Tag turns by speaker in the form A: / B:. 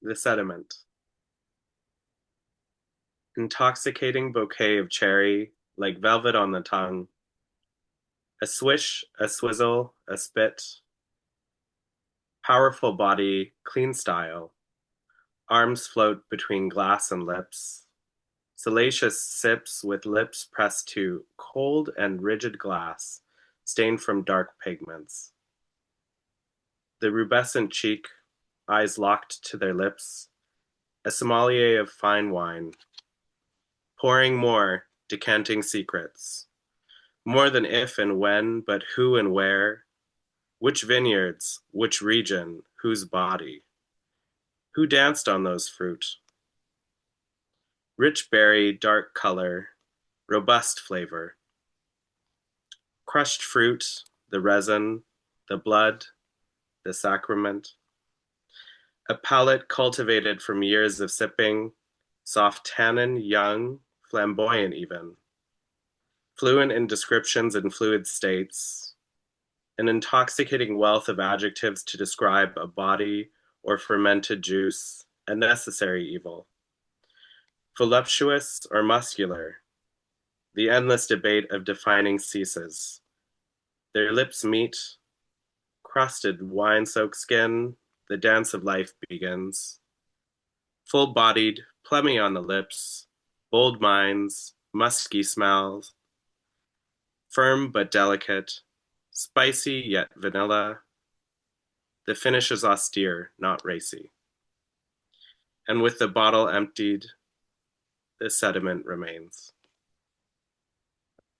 A: The sediment. Intoxicating bouquet of cherry, like velvet on the tongue. A swish, a swizzle, a spit. Powerful body, clean style. Arms float between glass and lips. Salacious sips with lips pressed to cold and rigid glass, stained from dark pigments. The rubescent cheek, eyes locked to their lips. A sommelier of fine wine. Pouring more, decanting secrets. More than if and when, but who and where. Which vineyards, which region, whose body. Who danced on those fruit? Rich berry, dark color, robust flavor. Crushed fruit, the resin, the blood, the sacrament. A palate cultivated from years of sipping, soft tannin, young, flamboyant even. Fluent in descriptions and fluid states. An intoxicating wealth of adjectives to describe a body or fermented juice, a necessary evil. Voluptuous or muscular, the endless debate of defining ceases. Their lips meet, crusted wine-soaked skin, the dance of life begins. Full-bodied, plummy on the lips, bold minds, musky smells, firm but delicate, spicy yet vanilla. The finish is austere, not racy. And with the bottle emptied, the sediment remains.